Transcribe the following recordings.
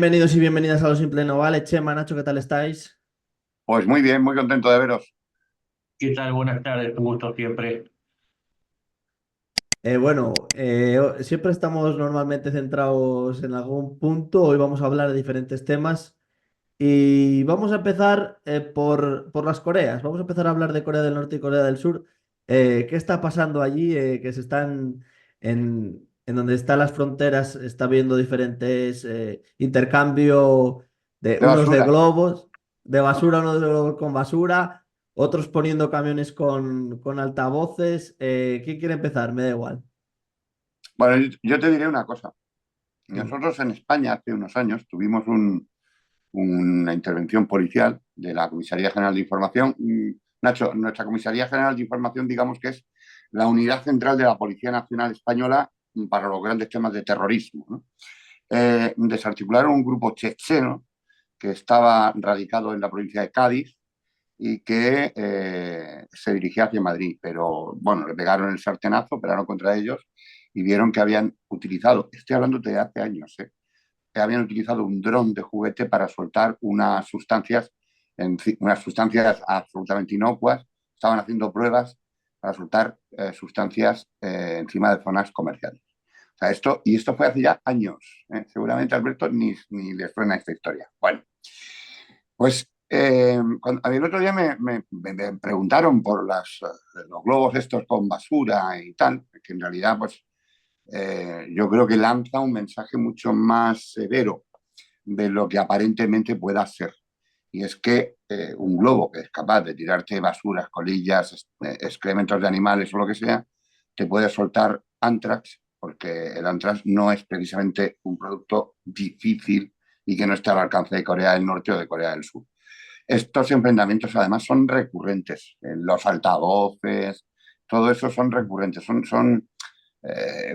Bienvenidos y bienvenidas a Lo Simple No Vale. Chema, Nacho, ¿qué tal estáis? Pues muy bien, muy contento de veros. ¿Qué tal? Buenas tardes, un gusto siempre. Siempre estamos normalmente centrados en algún punto. Hoy vamos a hablar de diferentes temas y vamos a empezar por las Coreas. Vamos a empezar a hablar de Corea del Norte y Corea del Sur. ¿Qué está pasando allí? Que se están en donde están las fronteras, está habiendo diferentes intercambio de De unos de basura, globos, de ¿no? basura, unos de globos con basura, otros poniendo camiones con altavoces. ¿Quién quiere empezar? Me da igual. Bueno, yo te diré una cosa. Mm. Nosotros en España hace unos años tuvimos una intervención policial de la Comisaría General de Información. Nacho, nuestra Comisaría General de Información, digamos que es la unidad central de la Policía Nacional Española para los grandes temas de terrorismo, ¿no? Desarticularon un grupo checheno que estaba radicado en la provincia de Cádiz y que se dirigía hacia Madrid. Pero bueno, le pegaron el sartenazo, operaron contra ellos y vieron que habían utilizado, estoy hablando de hace años, que habían utilizado un dron de juguete para soltar unas sustancias absolutamente inocuas. Estaban haciendo pruebas para soltar sustancias encima de zonas comerciales. O sea, esto fue hace ya años. Seguramente Alberto ni le suena esta historia. Bueno, pues a mí el otro día me preguntaron por los globos estos con basura y tal, que en realidad pues yo creo que lanza un mensaje mucho más severo de lo que aparentemente pueda ser. Y es que un globo que es capaz de tirarte basuras, colillas, excrementos de animales o lo que sea, te puede soltar antrax, porque el antrax no es precisamente un producto difícil y que no está al alcance de Corea del Norte o de Corea del Sur. Estos enfrentamientos además son recurrentes, los altavoces, todo eso son recurrentes,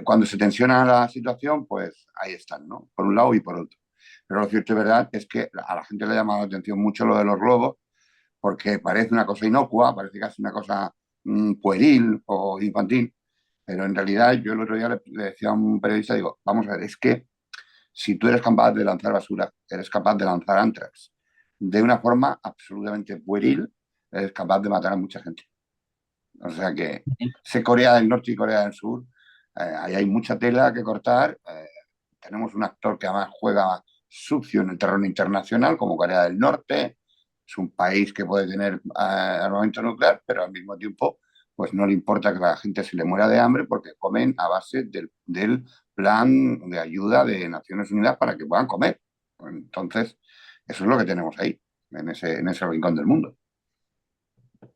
cuando se tensiona la situación, pues ahí están, ¿no? Por un lado y por otro. Pero lo cierto y verdad es que a la gente le ha llamado la atención mucho lo de los globos, porque parece una cosa inocua, parece casi una cosa pueril o infantil, pero en realidad yo el otro día le decía a un periodista, digo, vamos a ver, es que si tú eres capaz de lanzar basura, eres capaz de lanzar antrax de una forma absolutamente pueril, eres capaz de matar a mucha gente. O sea que sé Corea del Norte y Corea del Sur, ahí hay mucha tela que cortar. Tenemos un actor que además juega sucio en el terreno internacional, como Corea del Norte. Es un país que puede tener armamento nuclear, pero al mismo tiempo pues no le importa que la gente se le muera de hambre porque comen a base del plan de ayuda de Naciones Unidas para que puedan comer. Entonces, eso es lo que tenemos ahí, en ese rincón del mundo.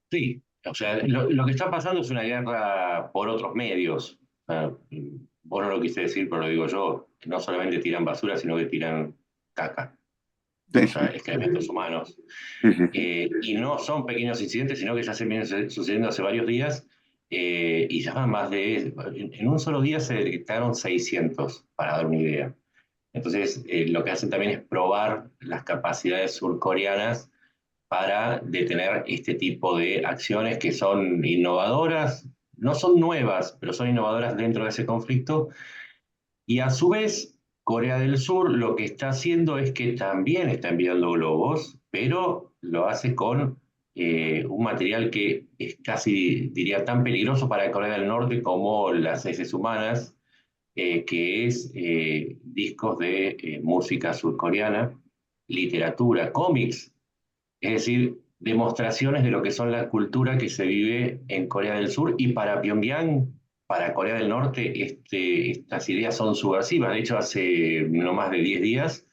Sí, o sea, lo que está pasando es una guerra por otros medios. O sea, vos no lo quise decir, pero lo digo yo, que no solamente tiran basura, sino que tiran caca, Sí, o sea, sí, excrementos humanos. sí, sí, sí. Y no son pequeños incidentes, sino que ya se vienen sucediendo hace varios días y ya van más de... En un solo día se detectaron 600, para dar una idea. Entonces, lo que hacen también es probar las capacidades surcoreanas para detener este tipo de acciones que son innovadoras, no son nuevas, pero son innovadoras dentro de ese conflicto. Y a su vez, Corea del Sur lo que está haciendo es que también está enviando globos, pero lo hace con un material que es casi, diría, tan peligroso para Corea del Norte como las heces humanas, que es discos de música surcoreana, literatura, cómics, es decir, demostraciones de lo que son la cultura que se vive en Corea del Sur y para Pyongyang, para Corea del Norte, estas ideas son subversivas. De hecho, hace no más de 10 días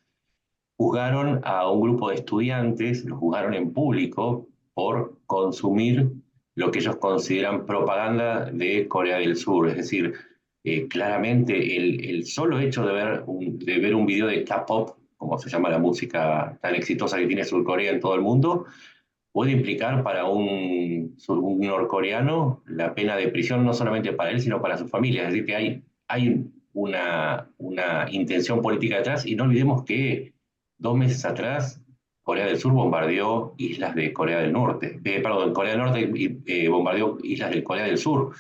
juzgaron a un grupo de estudiantes, los juzgaron en público por consumir lo que ellos consideran propaganda de Corea del Sur. Es decir, claramente el solo hecho de ver un video de K-pop, como se llama la música tan exitosa que tiene Surcorea en todo el mundo, puede implicar para un norcoreano la pena de prisión no solamente para él, sino para su familia. Es decir, que hay una intención política detrás y no olvidemos que 2 meses atrás Corea del Sur bombardeó islas de Corea del Norte, perdón, Corea del Norte bombardeó islas de Corea del Sur.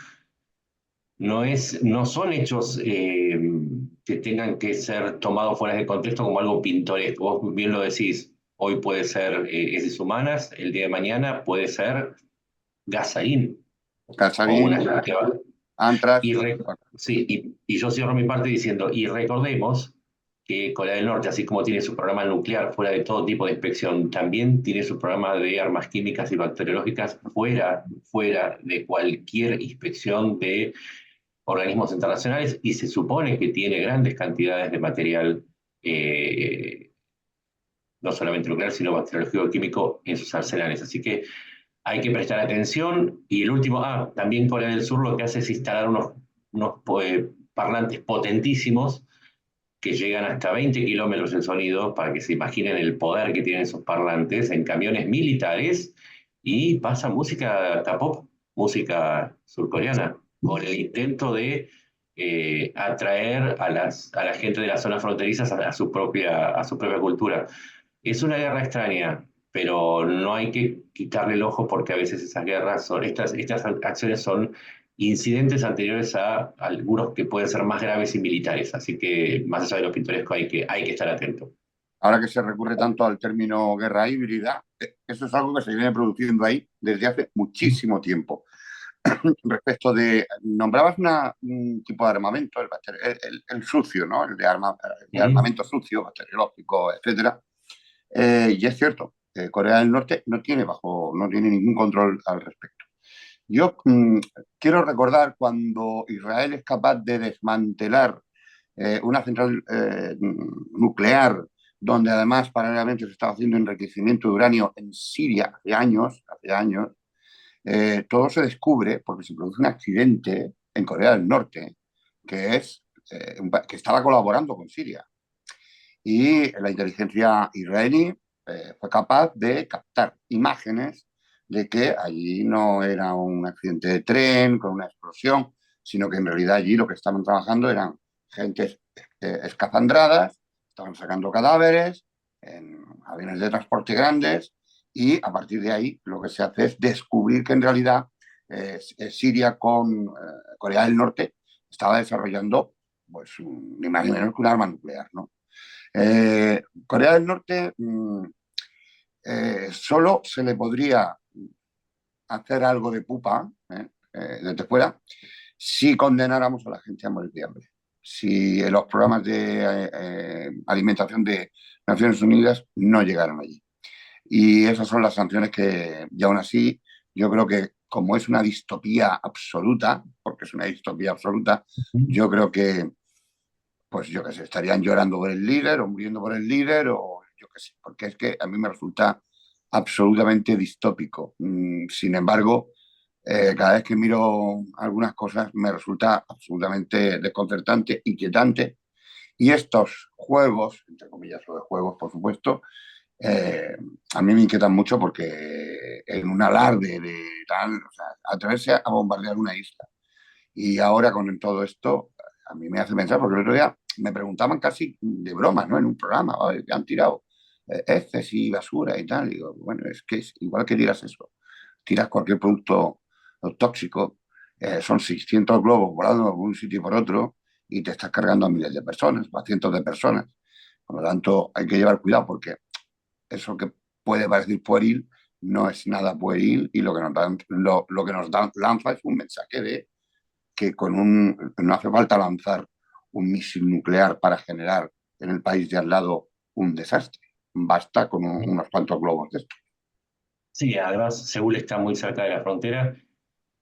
No son hechos que tengan que ser tomados fuera de contexto como algo pintoresco. Vos bien lo decís, hoy puede ser heces humanas, el día de mañana puede ser Gazarín o una Casarín, que va. Antras. Y, sí, y yo cierro mi parte diciendo, y recordemos que Corea del Norte, así como tiene su programa nuclear fuera de todo tipo de inspección, también tiene su programa de armas químicas y bacteriológicas fuera de cualquier inspección de organismos internacionales, y se supone que tiene grandes cantidades de material, no solamente nuclear, sino bacteriológico químico en sus arsenales. Así que hay que prestar atención. Y el último, también Corea del Sur lo que hace es instalar unos parlantes potentísimos que llegan hasta 20 kilómetros en sonido, para que se imaginen el poder que tienen esos parlantes en camiones militares, y pasa música K-pop, música surcoreana, con el intento de atraer a la gente de las zonas fronterizas a su propia cultura. Es una guerra extraña, pero no hay que quitarle el ojo, porque a veces esas guerras estas acciones son incidentes anteriores a algunos que pueden ser más graves y militares. Así que, más allá de lo pintoresco, hay que estar atento. Ahora que se recurre tanto al término guerra híbrida, eso es algo que se viene produciendo ahí desde hace muchísimo tiempo. Respecto de, nombrabas un tipo de armamento, el sucio, ¿no? El de armamento sucio, bacteriológico, etcétera. Y es cierto, Corea del Norte no tiene ningún control al respecto. Yo quiero recordar cuando Israel es capaz de desmantelar una central nuclear, donde además paralelamente se estaba haciendo enriquecimiento de uranio en Siria hace años, todo se descubre porque se produce un accidente en Corea del Norte que estaba colaborando con Siria. Y la inteligencia israelí fue capaz de captar imágenes de que allí no era un accidente de tren con una explosión, sino que en realidad allí lo que estaban trabajando eran gentes escafandradas, estaban sacando cadáveres en aviones de transporte grandes, y a partir de ahí lo que se hace es descubrir que en realidad Siria con Corea del Norte estaba desarrollando pues, ni más ni menos que un arma nuclear, ¿no? Corea del Norte solo se le podría hacer algo de pupa desde fuera si condenáramos a la gente a morir de hambre. Si los programas de alimentación de Naciones Unidas no llegaran allí. Y esas son las sanciones y aún así, yo creo que como es una distopía absoluta, porque es una distopía absoluta, yo creo que pues yo qué sé, estarían llorando por el líder o muriendo por el líder o yo qué sé, porque es que a mí me resulta absolutamente distópico. Sin embargo, cada vez que miro algunas cosas me resulta absolutamente desconcertante, inquietante. Y estos juegos, entre comillas, o de juegos, por supuesto, a mí me inquietan mucho porque en un alarde de tal, o sea, atreverse a bombardear una isla y ahora con todo esto, a mí me hace pensar, porque el otro día me preguntaban casi de broma, ¿no? En un programa, que han tirado heces y basura y tal. Y digo, bueno, es que es igual que tiras eso. Tiras cualquier producto tóxico, son 600 globos volando por un sitio y por otro, y te estás cargando a miles de personas, a cientos de personas. Por lo tanto, hay que llevar cuidado, porque eso que puede parecer pueril no es nada pueril, y lo que nos lanza es un mensaje de que no hace falta lanzar un misil nuclear para generar en el país de al lado un desastre. Basta con unos cuantos globos de estos. Sí, además Seúl está muy cerca de la frontera.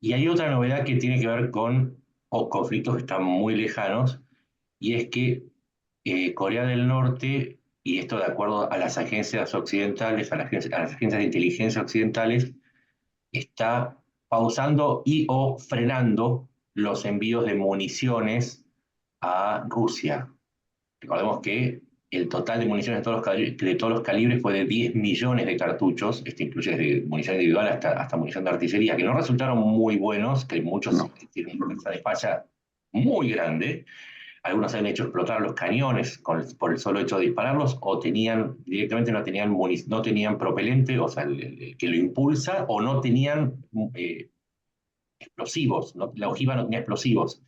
Y hay otra novedad que tiene que ver con conflictos que están muy lejanos, y es que Corea del Norte, y esto de acuerdo a las agencias occidentales, a las agencias de inteligencia occidentales, está pausando y o frenando los envíos de municiones a Rusia. Recordemos que el total de municiones de todos los calibres fue de 10 millones de cartuchos. Esto incluye desde munición individual hasta munición de artillería, que no resultaron muy buenos, que muchos No. tienen una tasa de falla muy grande. Algunos han hecho explotar los cañones por el solo hecho de dispararlos, o directamente no tenían propelente, o sea, el que lo impulsa, o no tenían explosivos, la ojiva no tenía explosivos.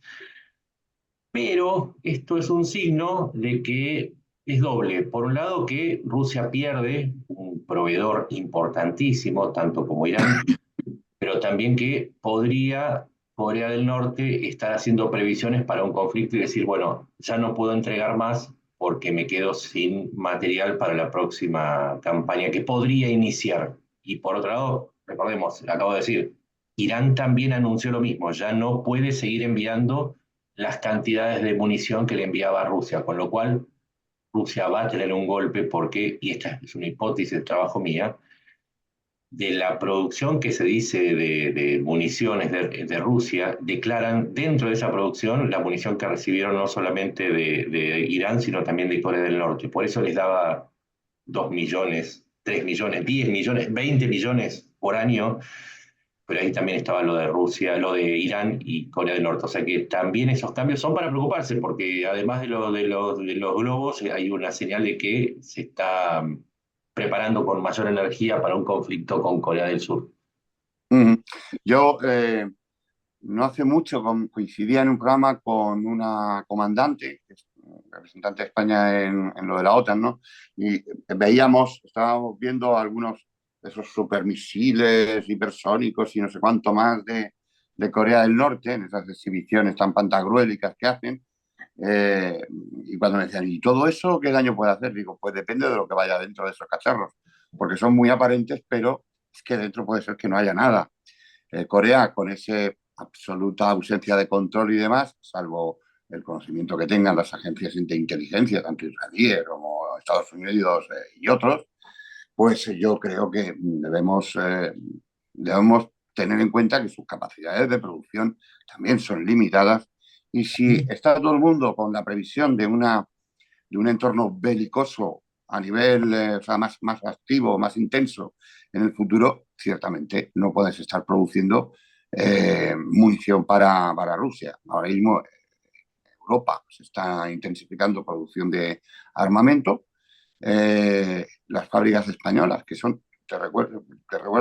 Pero esto es un signo de que es doble. Por un lado, que Rusia pierde un proveedor importantísimo, tanto como Irán, pero también que podría Corea del Norte estar haciendo previsiones para un conflicto y decir, bueno, ya no puedo entregar más porque me quedo sin material para la próxima campaña que podría iniciar. Y por otro lado, recordemos, acabo de decir, Irán también anunció lo mismo, ya no puede seguir enviando las cantidades de munición que le enviaba a Rusia, con lo cual Rusia va a tener un golpe porque, y esta es una hipótesis de trabajo mía, de la producción que se dice de municiones de Rusia, declaran dentro de esa producción la munición que recibieron no solamente de Irán, sino también de Corea del Norte. Por eso les daba 2 millones, 3 millones, 10 millones, 20 millones por año, pero ahí también estaba lo de Rusia, lo de Irán y Corea del Norte. O sea que también esos cambios son para preocuparse, porque además de los globos, hay una señal de que se está preparando con mayor energía para un conflicto con Corea del Sur. Ujú. Yo no hace mucho coincidía en un programa con una comandante, que es representante de España en lo de la OTAN, ¿no? Y estábamos viendo algunos de esos supermisiles hipersónicos y no sé cuánto más de Corea del Norte, en esas exhibiciones tan pantagruélicas que hacen. Eh, y cuando me decían, ¿y todo eso qué daño puede hacer? Digo, pues depende de lo que vaya dentro de esos cacharros, porque son muy aparentes, pero es que dentro puede ser que no haya nada. Corea, con esa absoluta ausencia de control y demás, salvo el conocimiento que tengan las agencias de inteligencia, tanto israelíes como Estados Unidos y otros, pues yo creo que debemos tener en cuenta que sus capacidades de producción también son limitadas. Y si está todo el mundo con la previsión de un entorno belicoso a nivel o sea, más activo, más intenso en el futuro, ciertamente no puedes estar produciendo munición para Rusia. Ahora mismo Europa se está intensificando producción de armamento. Las fábricas españolas, que son, te recuerdo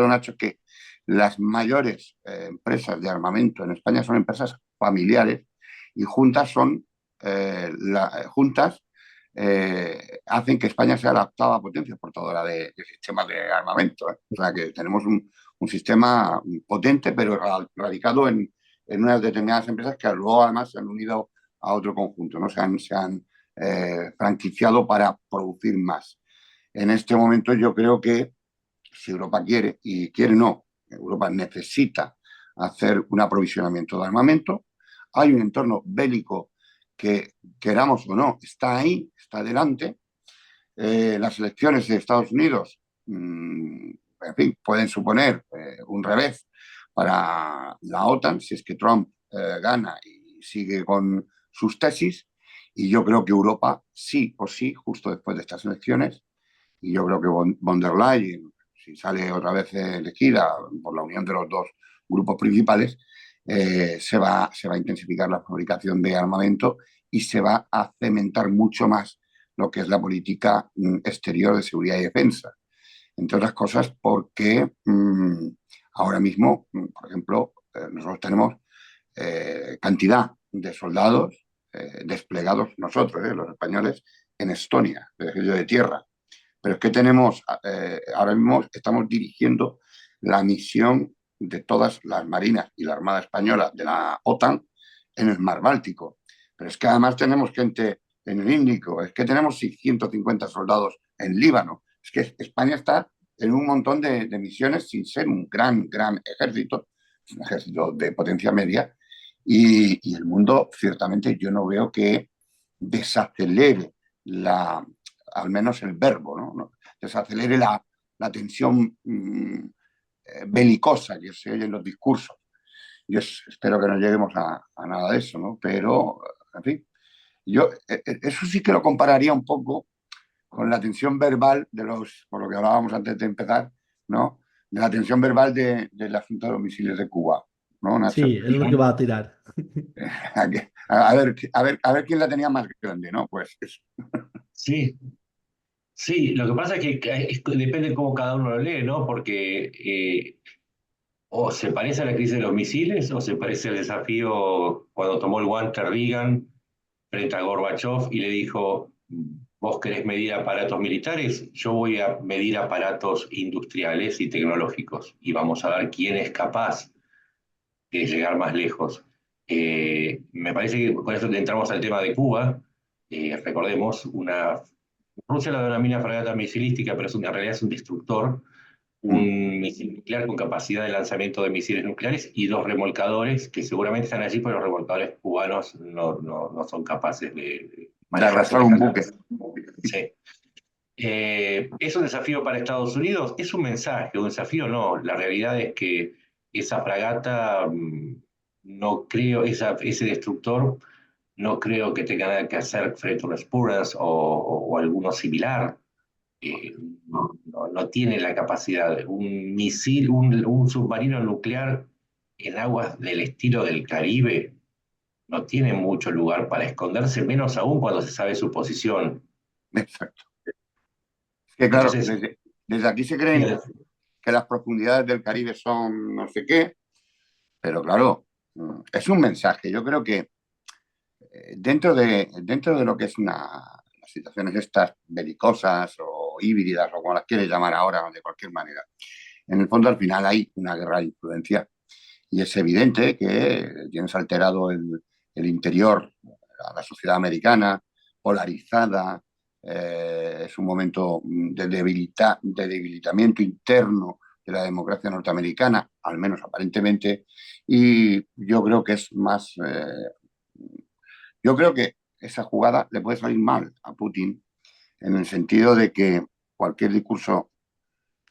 Nacho, que las mayores empresas de armamento en España son empresas familiares y juntas juntas hacen que España sea la octava potencia exportadora de sistemas de armamento. O sea que tenemos un sistema potente, pero radicado en unas determinadas empresas que luego además se han unido a otro conjunto, ¿no? Se han franquiciado para producir más. En este momento yo creo que si Europa quiere, y quiere no, Europa necesita hacer un aprovisionamiento de armamento, hay un entorno bélico que, queramos o no, está ahí, está delante. Las elecciones de Estados Unidos, en fin, pueden suponer un revés para la OTAN si es que Trump gana y sigue con sus tesis. Y yo creo que Europa, sí o sí, justo después de estas elecciones, y yo creo que von der Leyen, si sale otra vez elegida por la unión de los dos grupos principales, se va a intensificar la fabricación de armamento y se va a cementar mucho más lo que es la política exterior de seguridad y defensa. Entre otras cosas porque ahora mismo, por ejemplo, nosotros tenemos cantidad de soldados desplegados nosotros, los españoles, en Estonia, el ejército de tierra. Pero es que ahora mismo estamos dirigiendo la misión de todas las marinas y la Armada Española de la OTAN en el Mar Báltico. Pero es que además tenemos gente en el Índico, es que tenemos 150 soldados en Líbano. Es que España está en un montón de misiones sin ser un gran ejército, es un ejército de potencia media, y el mundo ciertamente yo no veo que desacelere al menos el verbo, ¿no? Desacelere la tensión belicosa que se oye en los discursos. Yo espero que no lleguemos a nada de eso, ¿no? Pero, en fin, yo eso sí que lo compararía un poco con la tensión verbal por lo que hablábamos antes de empezar, ¿no? De la tensión verbal del asunto de los misiles de Cuba, ¿no, Nacho? Sí, es lo que va a tirar. A ver quién la tenía más grande, ¿no? Pues eso. Sí, sí, lo que pasa es que depende de cómo cada uno lo lee, ¿no? Porque o se parece a la crisis de los misiles o se parece al desafío cuando tomó el guante Reagan frente a Gorbachev y le dijo, vos querés medir aparatos militares, yo voy a medir aparatos industriales y tecnológicos y vamos a ver quién es capaz de llegar más lejos. Me parece que con eso entramos al tema de Cuba. Recordemos, Rusia la denomina fragata misilística, pero en realidad es un destructor, un misil nuclear con capacidad de lanzamiento de misiles nucleares y 2 remolcadores que seguramente están allí, pero los remolcadores cubanos no son capaces de De manejarse arrastrar en un esta buque. zona. Sí. ¿Es un desafío para Estados Unidos? Es un mensaje, un desafío no. La realidad es que esa fragata, no creo, ese destructor, no creo que tenga nada que hacer frente a un Spurance o alguno similar. Eh, no tiene la capacidad. Un misil, un submarino nuclear en aguas del estilo del Caribe no tiene mucho lugar para esconderse, menos aún cuando se sabe su posición. Exacto. Es que claro, Entonces, desde aquí se creen sí, que las profundidades del Caribe son no sé qué, pero claro, es un mensaje. Yo creo que dentro de lo que es las situaciones estas belicosas o híbridas o como las quieres llamar ahora, de cualquier manera, en el fondo al final hay una guerra de influencia y es evidente que tienes alterado el interior a la sociedad americana, polarizada, es un momento de debilitamiento interno de la democracia norteamericana, al menos aparentemente, y yo creo que es más, yo creo que esa jugada le puede salir mal a Putin en el sentido de que cualquier discurso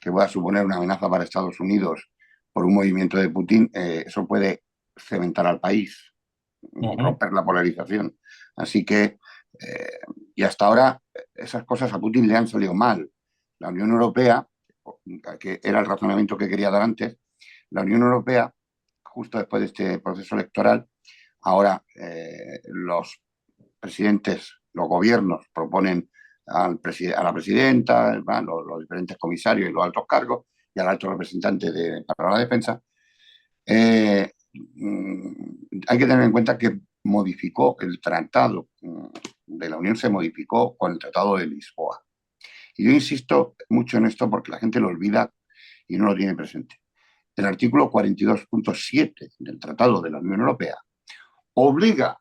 que pueda suponer una amenaza para Estados Unidos por un movimiento de Putin, eso puede cementar al país, ujú, romper la polarización. Así que, eh, y hasta ahora, esas cosas a Putin le han salido mal. La Unión Europea, que era el razonamiento que quería dar antes, la Unión Europea, justo después de este proceso electoral, ahora los presidentes, los gobiernos proponen a la presidenta, los diferentes comisarios y los altos cargos y al alto representante para la defensa. Hay que tener en cuenta que modificó el tratado de la Unión, se modificó con el Tratado de Lisboa. Y yo insisto mucho en esto porque la gente lo olvida y no lo tiene presente. El artículo 42.7 del Tratado de la Unión Europea obliga,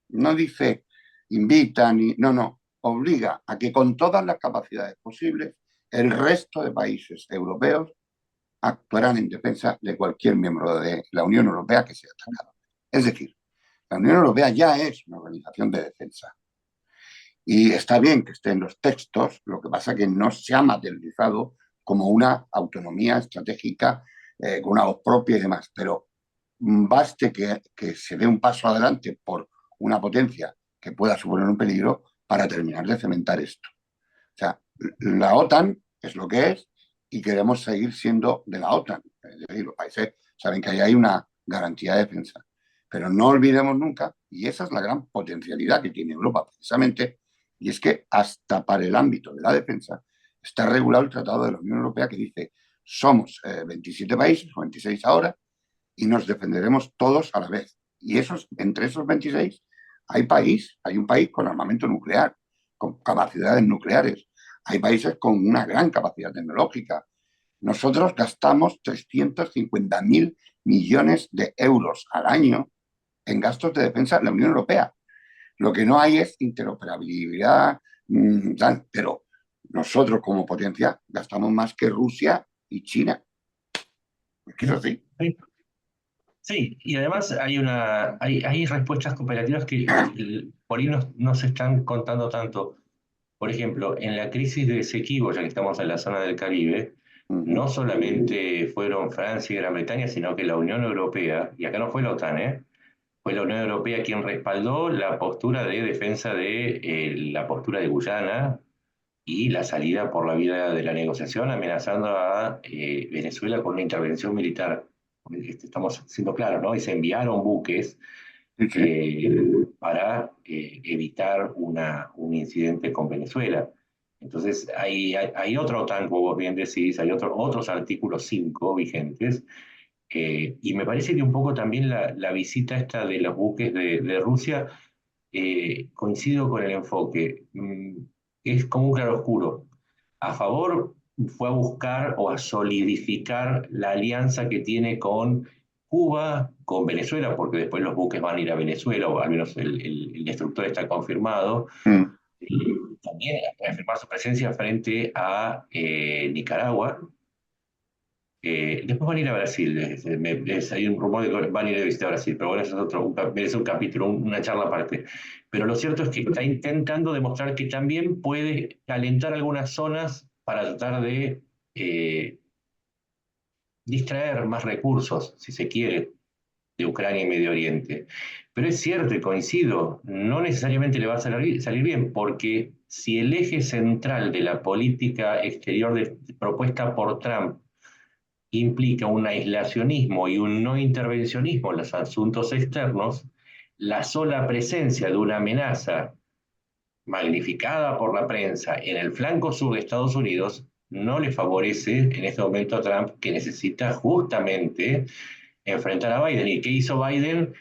no dice invita, no, obliga a que con todas las capacidades posibles el resto de países europeos actuarán en defensa de cualquier miembro de la Unión Europea que sea atacado. Es decir, la Unión Europea ya es una organización de defensa. Y está bien que esté en los textos, lo que pasa es que no se ha materializado como una autonomía estratégica con una voz propia y demás. Pero baste que se dé un paso adelante por una potencia que pueda suponer un peligro para terminar de cementar esto. O sea, la OTAN es lo que es y queremos seguir siendo de la OTAN. Es decir, los países saben que ahí hay una garantía de defensa. Pero no olvidemos nunca, y esa es la gran potencialidad que tiene Europa precisamente, y es que hasta para el ámbito de la defensa está regulado el Tratado de la Unión Europea que dice somos 27 países, o 26 ahora, y nos defenderemos todos a la vez. Y entre esos 26 hay un país con armamento nuclear, con capacidades nucleares. Hay países con una gran capacidad tecnológica. Nosotros gastamos 350.000 millones de euros al año en gastos de defensa en la Unión Europea. Lo que no hay es interoperabilidad, pero nosotros como potencia gastamos más que Rusia y China. Es que es así. sí. Sí, y además hay respuestas cooperativas que por ahí no se están contando tanto. Por ejemplo, en la crisis de Esequibo, ya que estamos en la zona del Caribe, Uh -huh. no solamente fueron Francia y Gran Bretaña, sino que la Unión Europea, y acá no fue la OTAN, fue la Unión Europea quien respaldó la postura de defensa de la postura de Guyana y la salida por la vía de la negociación, amenazando a Venezuela con una intervención militar. Estamos siendo claros, ¿no? Y se enviaron buques Sí, sí. para evitar un incidente con Venezuela. Entonces, hay otro OTAN, como vos bien decís, hay otros artículos 5 vigentes, y me parece que un poco también la visita esta de los buques de Rusia coincido con el enfoque. Es como un claroscuro. A favor fue a buscar o a solidificar la alianza que tiene con Cuba, con Venezuela, porque después los buques van a ir a Venezuela, o al menos el destructor está confirmado. Mm. También reafirmar su presencia frente a Nicaragua. Después van a ir a Brasil. Hay un rumor de que van a ir a visitar Brasil, pero bueno, eso es otro, merece un capítulo, una charla aparte. Pero lo cierto es que está intentando demostrar que también puede calentar algunas zonas para tratar de distraer más recursos, si se quiere, de Ucrania y Medio Oriente. Pero es cierto y coincido, no necesariamente le va a salir bien, porque si el eje central de la política exterior propuesta por Trump implica un aislacionismo y un no intervencionismo en los asuntos externos, la sola presencia de una amenaza magnificada por la prensa en el flanco sur de Estados Unidos no le favorece en este momento a Trump, que necesita justamente enfrentar a Biden. ¿Y qué hizo Biden?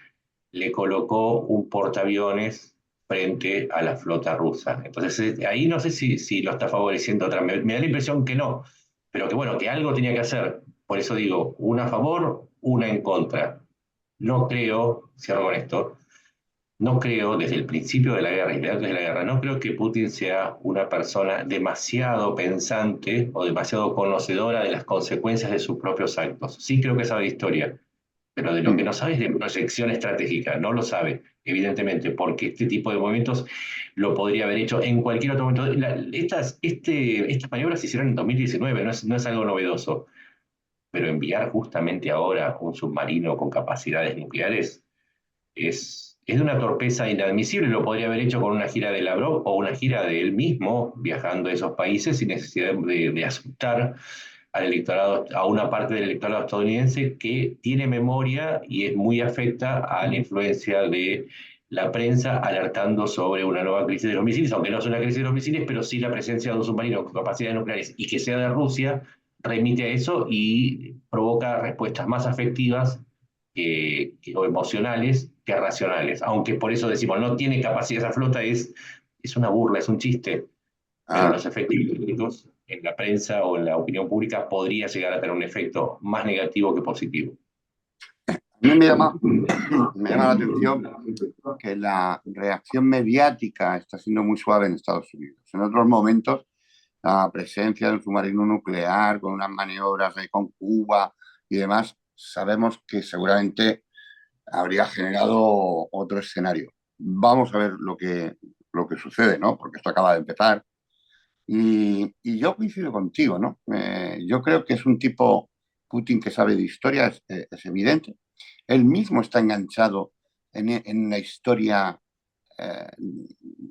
Le colocó un portaaviones frente a la flota rusa. Entonces, ahí no sé si lo está favoreciendo Trump. Me da la impresión que no, pero que bueno, que algo tenía que hacer. Por eso digo, una a favor, una en contra. No creo, cierro con esto, no creo, desde el principio de la guerra y antes de la guerra, no creo que Putin sea una persona demasiado pensante o demasiado conocedora de las consecuencias de sus propios actos. Sí creo que sabe de historia, pero de lo que Mm. no sabe es de proyección estratégica. No lo sabe, evidentemente, porque este tipo de movimientos lo podría haber hecho en cualquier otro momento. Estas maniobras se hicieron en 2019, no es algo novedoso, pero enviar justamente ahora un submarino con capacidades nucleares es de una torpeza inadmisible. Lo podría haber hecho con una gira de Lavrov o una gira de él mismo viajando a esos países sin necesidad de asustar al electorado, a una parte del electorado estadounidense que tiene memoria y es muy afecta a la influencia de la prensa alertando sobre una nueva crisis de los misiles, aunque no es una crisis de los misiles, pero sí la presencia de un submarino con capacidades nucleares y que sea de Rusia remite a eso y provoca respuestas más afectivas o emocionales que racionales. Aunque por eso decimos, no tiene capacidad esa flota, es una burla, es un chiste, pero Ah, los efectos políticos en la prensa o en la opinión pública podría llegar a tener un efecto más negativo que positivo. a mí me llama la atención que la reacción mediática está siendo muy suave en Estados Unidos. En otros momentos, la presencia de un submarino nuclear con unas maniobras ahí con Cuba y demás, sabemos que seguramente habría generado otro escenario. Vamos a ver lo que sucede, ¿no? Porque esto acaba de empezar. Y yo coincido contigo, ¿no? Yo creo que es un tipo, Putin, que sabe de historia, es evidente. Él mismo está enganchado en la historia eh,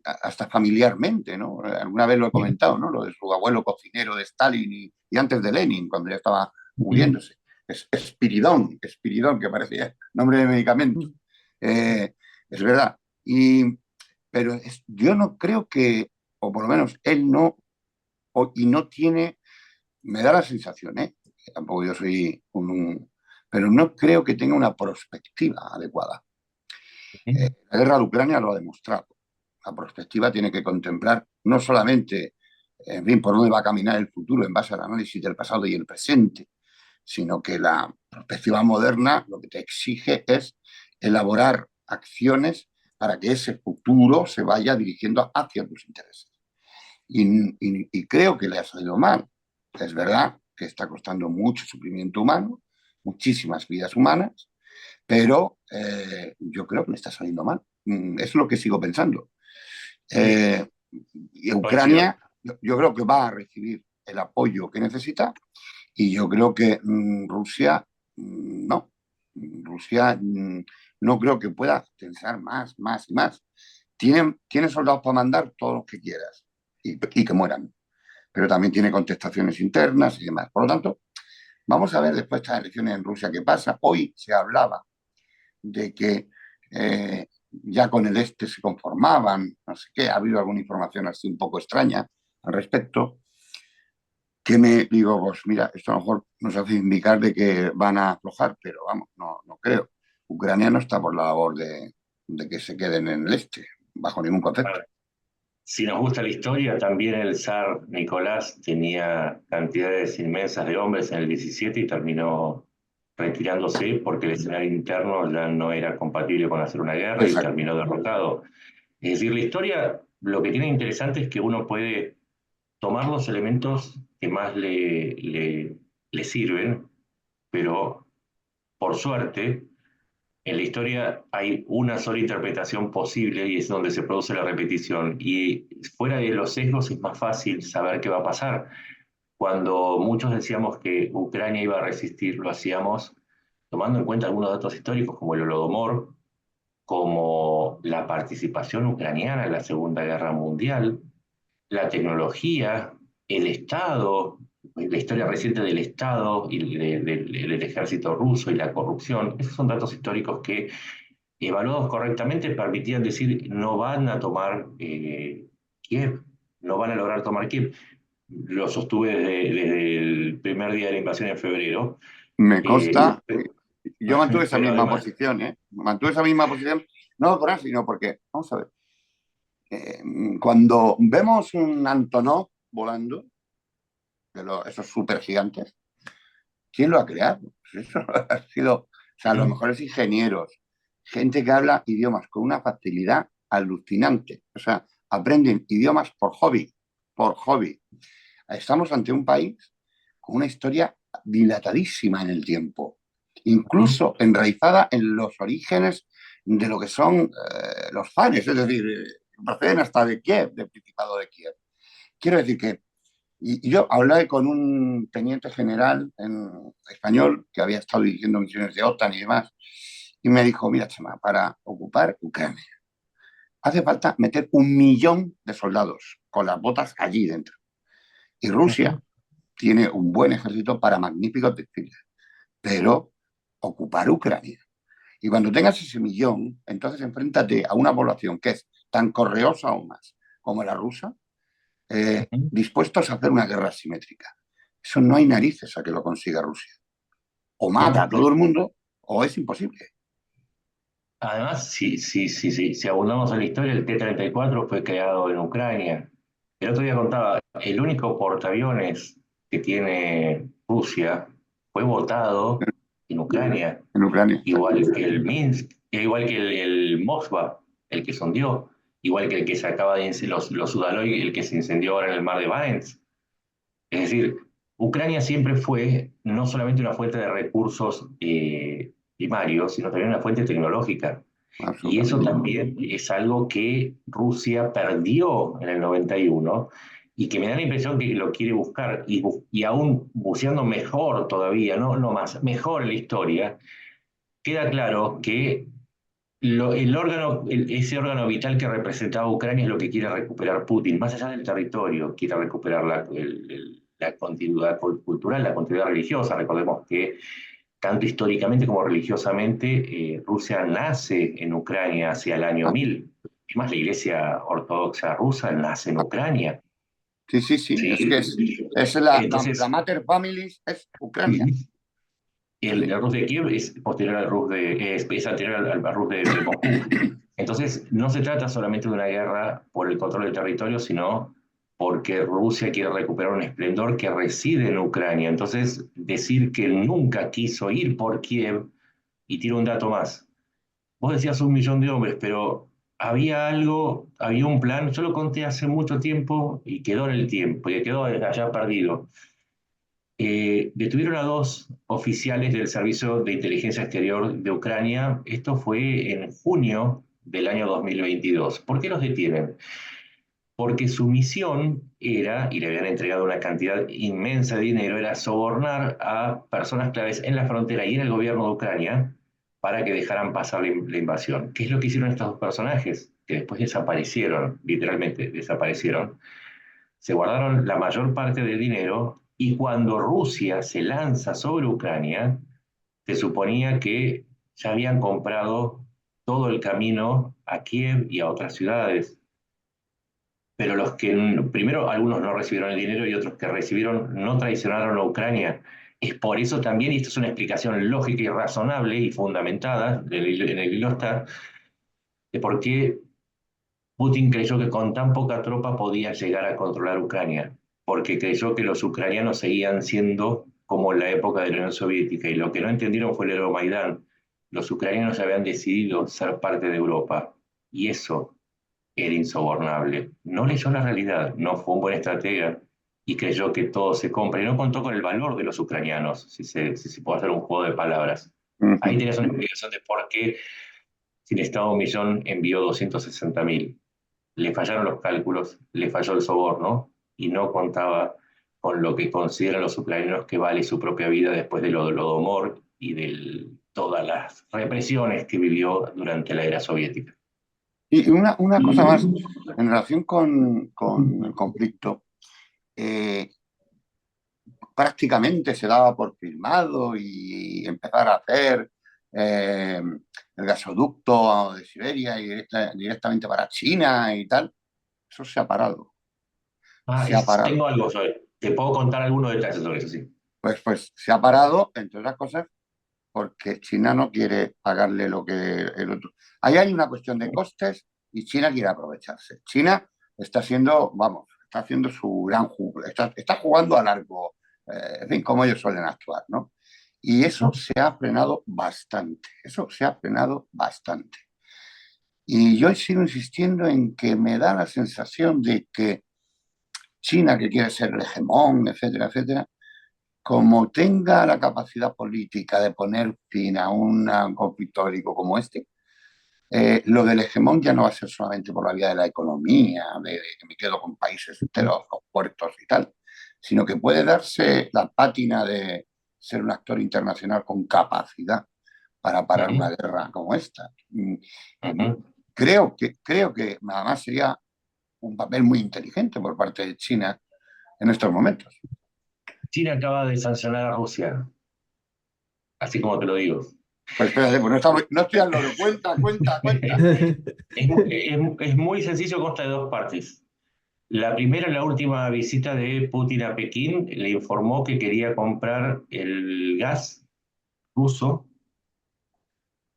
hasta familiarmente, ¿no? Alguna vez lo he comentado, ¿no? Lo de su abuelo cocinero de Stalin y antes de Lenin, cuando ya estaba muriéndose. Es Espiridón, que parecía nombre de medicamento. Eh, es verdad. Pero yo no creo que, o por lo menos él no, y no tiene, me da la sensación, ¿eh? Tampoco yo soy pero no creo que tenga una perspectiva adecuada. La guerra de Ucrania lo ha demostrado. La perspectiva tiene que contemplar no solamente, en fin, por dónde va a caminar el futuro en base al análisis del pasado y el presente, sino que la perspectiva moderna lo que te exige es elaborar acciones para que ese futuro se vaya dirigiendo hacia tus intereses. Y creo que le ha salido mal. Es verdad que está costando mucho sufrimiento humano, muchísimas vidas humanas, pero yo creo que le está saliendo mal. Es lo que sigo pensando. Y Coincido. Ucrania, yo creo que va a recibir el apoyo que necesita y yo creo que Rusia, no. Rusia no creo que pueda tensar más, más y más. Tiene soldados para mandar todos los que quieras y que mueran, pero también tiene contestaciones internas y demás. Por lo tanto, vamos a ver después de estas elecciones en Rusia qué pasa. Hoy se hablaba de que ya con el este se conformaban, no sé qué, ha habido alguna información así un poco extraña al respecto, que me digo, pues mira, esto a lo mejor nos hace indicar de que van a aflojar, pero vamos, no creo. Ucrania no está por la labor de que se queden en el este. bajo ningún concepto. Si nos gusta la historia, también el zar Nicolás tenía cantidades inmensas de hombres en el 17 y terminó retirándose porque el escenario interno ya no era compatible con hacer una guerra y Exacto. terminó derrotado. Es decir, la historia lo que tiene interesante es que uno puede tomar los elementos que más le sirven, pero por suerte en la historia hay una sola interpretación posible y es donde se produce la repetición. Y fuera de los sesgos es más fácil saber qué va a pasar. Cuando muchos decíamos que Ucrania iba a resistir, lo hacíamos tomando en cuenta algunos datos históricos como el Holodomor, como la participación ucraniana en la Segunda Guerra Mundial, la tecnología, el Estado, la historia reciente del Estado y del ejército ruso y la corrupción. Esos son datos históricos que, evaluados correctamente, permitían decir no van a tomar Kiev, no van a lograr tomar Kiev. Lo sostuve desde el primer día de la invasión en febrero. Me consta, yo mantuve esa Pero misma además, posición, ¿eh? Mantuve esa misma posición, no por eso, sino porque, vamos a ver, cuando vemos un Antonov volando, esos super gigantes, ¿quién lo ha creado? Pues eso ha sido, o sea, los mejores ingenieros, gente que habla idiomas con una facilidad alucinante, o sea, aprenden idiomas por hobby, por hobby. Estamos ante un país con una historia dilatadísima en el tiempo, incluso enraizada en los orígenes de lo que son los zares, es decir, proceden hasta de Kiev, del Principado de Kiev. Quiero decir que y yo hablé con un teniente general en español que había estado dirigiendo misiones de OTAN y demás, y me dijo, mira, Chema, para ocupar Ucrania hace falta meter 1 millón de soldados con las botas allí dentro. Y Rusia tiene un buen ejército para magníficos desfiles, pero ocupar Ucrania. Y cuando tengas ese 1 millón, entonces enfréntate a una población que es tan correosa o más como la rusa, dispuestos a hacer una guerra asimétrica. Eso no hay narices a que lo consiga Rusia. O mata a todo el mundo o es imposible. además, si abundamos en la historia, el T-34 fue creado en Ucrania. El otro día contaba, el único portaaviones que tiene Rusia fue votado en Ucrania, En Ucrania. igual que el Minsk, igual que el Moskva, el que se hundió, igual que el que se acaba de los Sudaloy, el que se incendió ahora en el mar de Barents. Es decir, Ucrania siempre fue no solamente una fuente de recursos primarios, sino también una fuente tecnológica. Y eso también es algo que Rusia perdió en el 91 y que me da la impresión que lo quiere buscar y aún buceando mejor todavía, no más, mejor en la historia, queda claro que ese órgano vital que representaba Ucrania es lo que quiere recuperar Putin, más allá del territorio, quiere recuperar la continuidad cultural, la continuidad religiosa. Recordemos que tanto históricamente como religiosamente, Rusia nace en Ucrania hacia el año 1000. Es más, la Iglesia Ortodoxa rusa nace en Ucrania. Sí, sí, sí. Sí. Es Entonces, la Mater Families es Ucrania. el Rus de Kiev es posterior al Rus es anterior al Rus de Moscú. Entonces, no se trata solamente de una guerra por el control del territorio, sino porque Rusia quiere recuperar un esplendor que reside en Ucrania. Entonces, decir que nunca quiso ir por Kiev, y tiro un dato más. Vos decías 1 millón de hombres, pero había algo, había un plan, yo lo conté hace mucho tiempo y quedó en el tiempo, y quedó allá perdido. Detuvieron a 2 oficiales del Servicio de Inteligencia Exterior de Ucrania. Esto fue en junio del año 2022. ¿Por qué los detienen? Porque su misión era, y le habían entregado una cantidad inmensa de dinero, era sobornar a personas claves en la frontera y en el gobierno de Ucrania para que dejaran pasar la invasión. ¿Qué es lo que hicieron estos 2 personajes? Que después desaparecieron, literalmente desaparecieron. Se guardaron la mayor parte del dinero y cuando Rusia se lanza sobre Ucrania, se suponía que ya habían comprado todo el camino a Kiev y a otras ciudades. Pero los que, primero, algunos no recibieron el dinero y otros que recibieron no traicionaron a Ucrania. Es por eso también, y esto es una explicación lógica y razonable y fundamentada, en el hilo está, de por qué Putin creyó que con tan poca tropa podía llegar a controlar Ucrania, porque creyó que los ucranianos seguían siendo como en la época de la Unión Soviética, y lo que no entendieron fue el Euromaidán. Los ucranianos ya habían decidido ser parte de Europa, y eso era insobornable. No leyó la realidad, no fue un buen estratega, y creyó que todo se compra, y no contó con el valor de los ucranianos, si se puede hacer un juego de palabras. Ahí Ujú. tenías una explicación de por qué, si el Estado Millón envió 260.000. Le fallaron los cálculos, le falló el soborno y no contaba con lo que consideran los ucranianos que vale su propia vida después de lo del Holodomor y de todas las represiones que vivió durante la era soviética. Y una cosa más, en relación con el conflicto, eh, prácticamente se daba por firmado y empezar a hacer el gasoducto de Siberia y directamente para China y tal. Eso se ha parado. Se ha Tengo parado. algo sobre, te puedo contar algunos detalles sobre eso, sí. Pues se ha parado, entre otras cosas, porque China no quiere pagarle lo que el otro. Ahí hay una cuestión de costes y China quiere aprovecharse. China está siendo, vamos, está haciendo su gran juego, está jugando a largo, en fin, como ellos suelen actuar, ¿no? Y eso se ha frenado bastante, eso se ha frenado bastante. Y yo sigo insistiendo en que me da la sensación de que China, que quiere ser el hegemón, etcétera, etcétera, como tenga la capacidad política de poner fin a un conflicto bélico como este, lo del hegemón ya no va a ser solamente por la vía de la economía, de que me quedo con países enteros, con puertos y tal, sino que puede darse la pátina de ser un actor internacional con capacidad para parar una Ujú, guerra como esta. ujú. Creo que además sería un papel muy inteligente por parte de China en estos momentos. China acaba de sancionar a Rusia, así como te lo digo. Pues espérate, pues no estoy al loro. Cuenta, cuenta, cuenta. Es muy sencillo, consta de dos partes. La primera, la última visita de Putin a Pekín, le informó que quería comprar el gas ruso.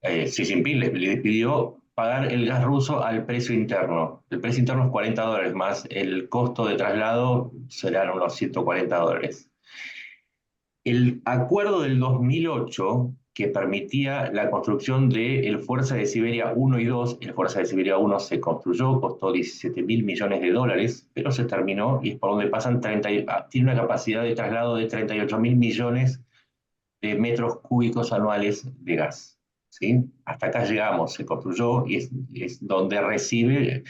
Xi Jinping le pidió pagar el gas ruso al precio interno. El precio interno es $40 más el costo de traslado serán unos $140. El acuerdo del 2008 que permitía la construcción del Fuerza de Siberia 1 y 2, el Fuerza de Siberia 1 se construyó, costó 17.000 millones de dólares, pero se terminó y es por donde pasan tiene una capacidad de traslado de 38.000 millones de metros cúbicos anuales de gas. ¿Sí? Hasta acá llegamos, se construyó y es donde recibe.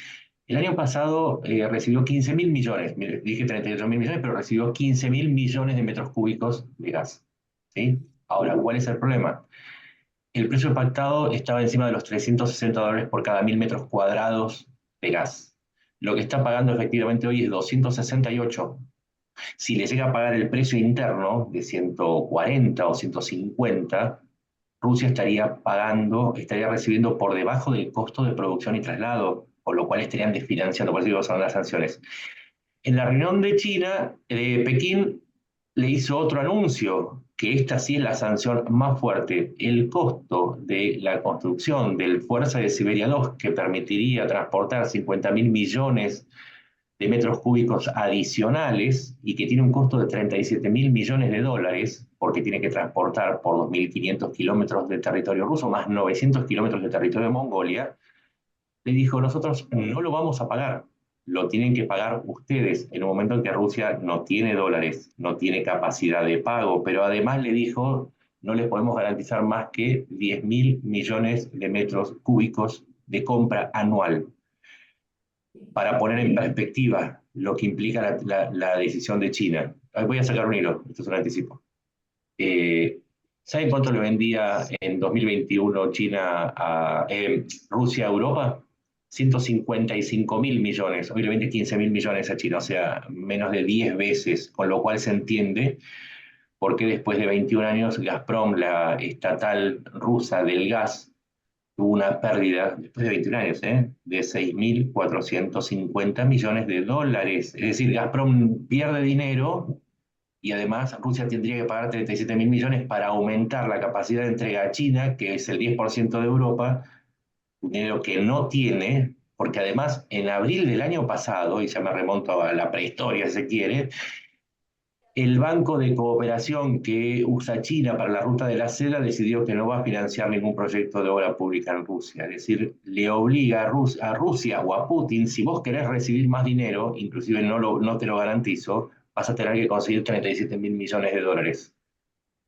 El año pasado recibió 15.000 millones, dije 38.000 millones, pero recibió 15.000 millones de metros cúbicos de gas. ¿Sí? Ahora, ¿cuál es el problema? El precio pactado estaba encima de los $360 por cada 1.000 metros cuadrados de gas. Lo que está pagando efectivamente hoy es 268. Si le llega a pagar el precio interno de 140 o 150, Rusia estaría recibiendo por debajo del costo de producción y traslado, por lo cual estarían desfinanciando, por eso son las sanciones. En la reunión de China, Pekín le hizo otro anuncio, que esta sí es la sanción más fuerte. El costo de la construcción del Fuerza de Siberia 2, que permitiría transportar 50.000 millones de metros cúbicos adicionales y que tiene un costo de 37.000 millones de dólares, porque tiene que transportar por 2.500 kilómetros de territorio ruso, más 900 kilómetros de territorio de Mongolia, le dijo, nosotros no lo vamos a pagar, lo tienen que pagar ustedes en un momento en que Rusia no tiene dólares, no tiene capacidad de pago, pero además le dijo, no les podemos garantizar más que 10.000 millones de metros cúbicos de compra anual. Para poner en perspectiva lo que implica la decisión de China. Voy a sacar un hilo, esto es un anticipo. ¿Saben cuánto le vendía en 2021 Rusia a Europa? 155.000 millones. Hoy le vende 15.000 millones a China, o sea, menos de 10 veces, con lo cual se entiende por qué después de 21 años Gazprom, la estatal rusa del gas, tuvo una pérdida, después de 21 años, de 6.450 millones de dólares. Es decir, Gazprom pierde dinero y además Rusia tendría que pagar 37.000 millones para aumentar la capacidad de entrega a China, que es el 10% de Europa, un dinero que no tiene, porque además en abril del año pasado, y ya me remonto a la prehistoria si se quiere, el Banco de Cooperación que usa China para la Ruta de la Seda decidió que no va a financiar ningún proyecto de obra pública en Rusia. Es decir, le obliga a Rusia o a Putin, si vos querés recibir más dinero, inclusive no te lo garantizo, vas a tener que conseguir 37.000 millones de dólares.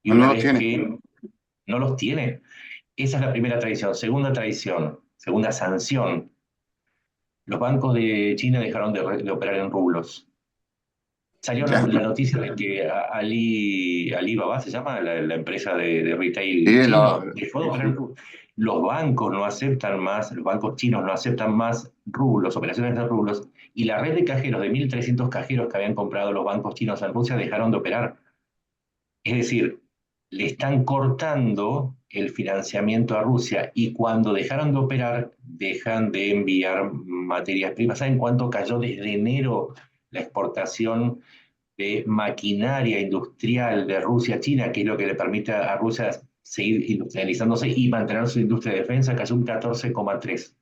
Y No una lo vez tiene. que no los tiene, esa es la primera tradición, segunda sanción. Los bancos de China dejaron de operar en rublos. Salió Ya, la noticia de que Alibaba se llama la empresa de retail sí, chino, dejó de sí, operar en sí. rublos. Los bancos no aceptan más, los bancos chinos no aceptan más rublos, operaciones de rublos, y la red de cajeros de 1.300 cajeros que habían comprado los bancos chinos en Rusia dejaron de operar. Es decir, le están cortando el financiamiento a Rusia y cuando dejaron de operar, dejan de enviar materias primas. ¿Saben cuánto cayó desde enero la exportación de maquinaria industrial de Rusia a China, que es lo que le permite a Rusia seguir industrializándose y mantener su industria de defensa? Cayó un 14,3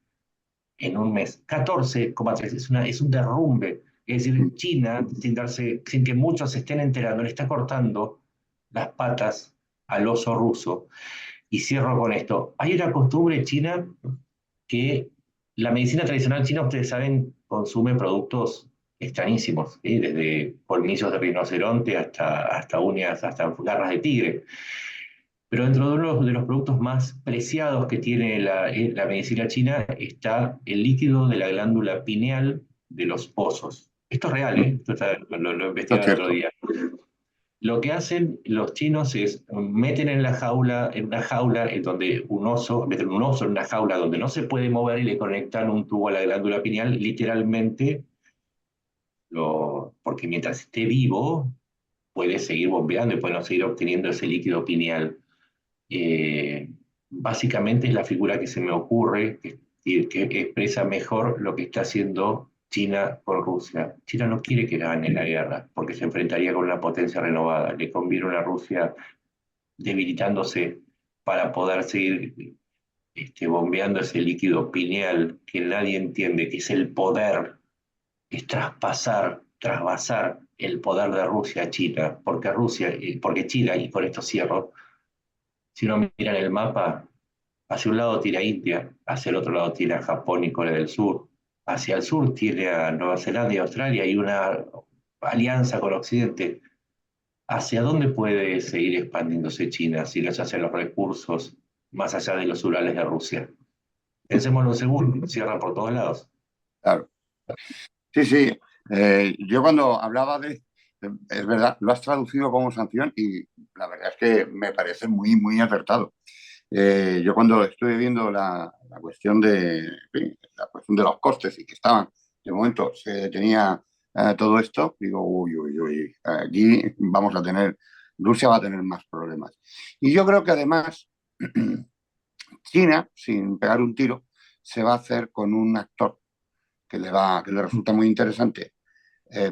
en un mes. 14,3 es un derrumbe. Es decir, China, sin que muchos se estén enterando, le está cortando las patas al oso ruso. Y cierro con esto. Hay una costumbre china que la medicina tradicional china, ustedes saben, consume productos extrañísimos, ¿sí? Desde colmillos de rinoceronte hasta uñas, hasta garras de tigre. Pero dentro de los productos más preciados que tiene la medicina china está el líquido de la glándula pineal de los pozos. Esto es real, ¿eh? Lo Esto es investigué el otro cierto. día. Lo que hacen los chinos es meten en una jaula en donde meten un oso en una jaula donde no se puede mover y le conectan un tubo a la glándula pineal, literalmente, porque mientras esté vivo puede seguir bombeando y puede seguir obteniendo ese líquido pineal. Eh, Básicamente es la figura que se me ocurre que expresa mejor lo que está haciendo China con Rusia. China no quiere que gane la guerra porque se enfrentaría con una potencia renovada. Le conviene a una Rusia debilitándose para poder seguir bombeando ese líquido pineal que nadie entiende, que es el poder, es trasvasar el poder de Rusia a China, porque China, y con esto cierro, si uno mira en el mapa, hacia un lado tira India, hacia el otro lado tira Japón y Corea del Sur, hacia el sur tiene a Nueva Zelanda y Australia y una alianza con Occidente. ¿Hacia dónde puede seguir expandiéndose China si no es hacia los recursos más allá de los Urales de Rusia? Pensémoslo un segundo, cierra por todos lados. Claro. Sí, sí. Yo cuando hablaba es verdad, lo has traducido como sanción y la verdad es que me parece muy, muy acertado. Yo cuando estuve viendo la cuestión en fin, la cuestión de los costes y que estaban, de momento se detenía todo esto, digo, uy, uy, uy, aquí Rusia va a tener más problemas. Y yo creo que además China, sin pegar un tiro, se va a hacer con un actor que le resulta muy interesante,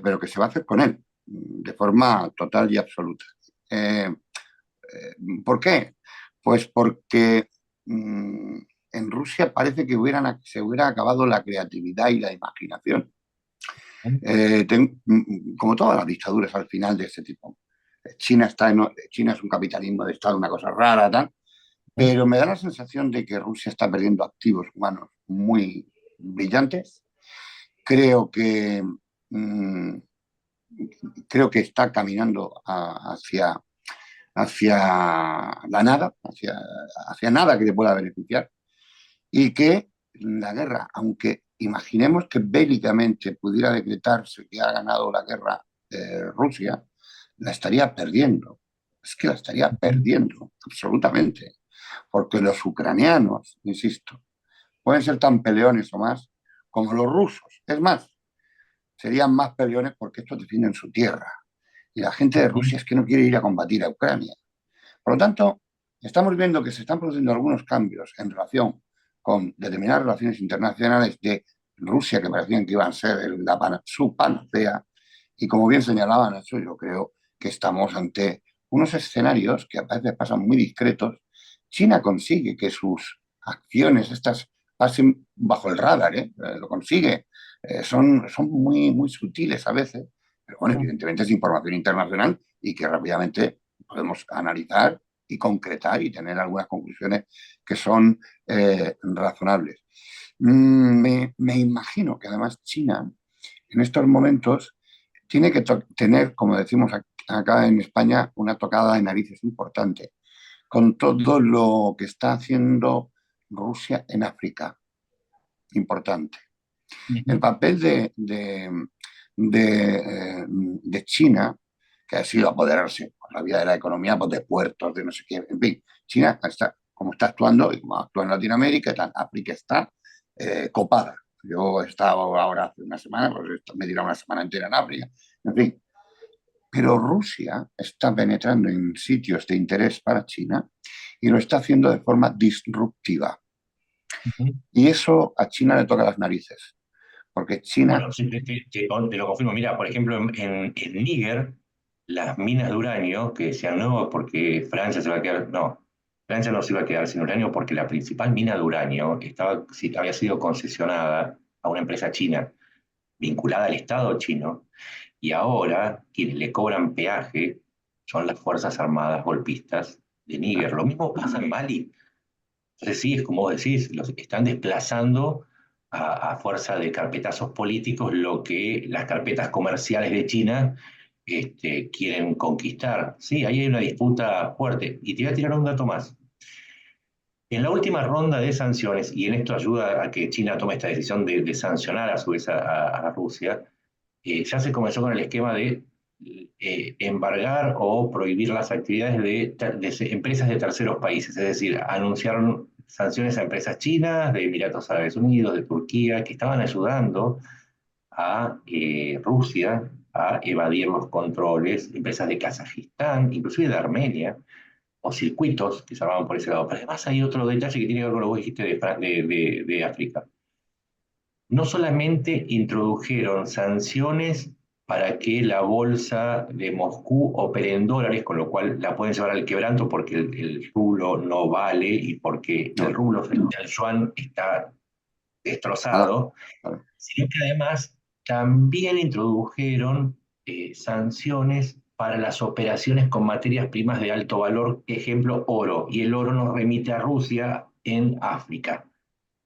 pero que se va a hacer con él, de forma total y absoluta. Eh, ¿Por qué? Pues porque en Rusia parece que se hubiera acabado la creatividad y la imaginación. Como todas las dictaduras al final de este tipo. China es un capitalismo de Estado, una cosa rara, tal, pero me da la sensación de que Rusia está perdiendo activos humanos muy brillantes. Creo que, mm, creo que está caminando hacia la nada, hacia nada que le pueda beneficiar, y que la guerra, aunque imaginemos que bélicamente pudiera decretarse que ha ganado la guerra Rusia, la estaría perdiendo. Es que la estaría perdiendo, absolutamente. Porque los ucranianos, insisto, pueden ser tan peleones o más como los rusos. Es más, serían más peleones porque estos defienden su tierra. Y la gente de Rusia es que no quiere ir a combatir a Ucrania. Por lo tanto, estamos viendo que se están produciendo algunos cambios en relación con determinadas relaciones internacionales de Rusia que parecían que iban a ser su panacea. Y como bien señalaban eso, yo creo que estamos ante unos escenarios que a veces pasan muy discretos. China consigue que sus acciones, estas pasen bajo el radar, ¿eh? Lo consigue. Son muy, muy sutiles a veces, pero bueno, evidentemente es información internacional y que rápidamente podemos analizar y concretar y tener algunas conclusiones que son razonables. Me imagino que además China en estos momentos tiene que tener, como decimos acá en España, una tocada de narices importante con todo lo que está haciendo Rusia en África. Importante. El papel de China, que ha sido apoderarse por la vía de la economía, pues, de puertos, de no sé qué, en fin, China está, como está actuando y como actúa en Latinoamérica, África está copada. Yo he estado ahora hace una semana, pues me dirá una semana entera en África, en fin. Pero Rusia está penetrando en sitios de interés para China y lo está haciendo de forma disruptiva. Y eso a China le toca las narices, porque China... Bueno, sí, te lo confirmo. Mira, por ejemplo, en Níger, las minas de uranio, que decían no, porque Francia se va a quedar, no, Francia no se iba a quedar sin uranio porque la principal mina de uranio había sido concesionada a una empresa china vinculada al Estado chino, y ahora quienes le cobran peaje son las Fuerzas Armadas golpistas de Níger. Lo mismo pasa en Mali. Entonces sí, es como vos decís, los están desplazando a fuerza de carpetazos políticos lo que las carpetas comerciales de China quieren conquistar. Sí, ahí hay una disputa fuerte. Y te voy a tirar un dato más. En la última ronda de sanciones, y en esto ayuda a que China tome esta decisión de sancionar a su vez a Rusia, ya se comenzó con el esquema de embargar o prohibir las actividades de empresas de terceros países, es decir, anunciaron sanciones a empresas chinas, de Emiratos Árabes Unidos, de Turquía, que estaban ayudando a Rusia a evadir los controles, empresas de Kazajistán, inclusive de Armenia, o circuitos que se llamaban por ese lado. Pero además hay otro detalle que tiene que ver con lo que vos dijiste de África. No solamente introdujeron sanciones para que la bolsa de Moscú opere en dólares, con lo cual la pueden llevar al quebranto porque el rublo no vale y porque el rublo frente al yuan está destrozado, sino que además también introdujeron sanciones para las operaciones con materias primas de alto valor, ejemplo, oro, y el oro nos remite a Rusia en África.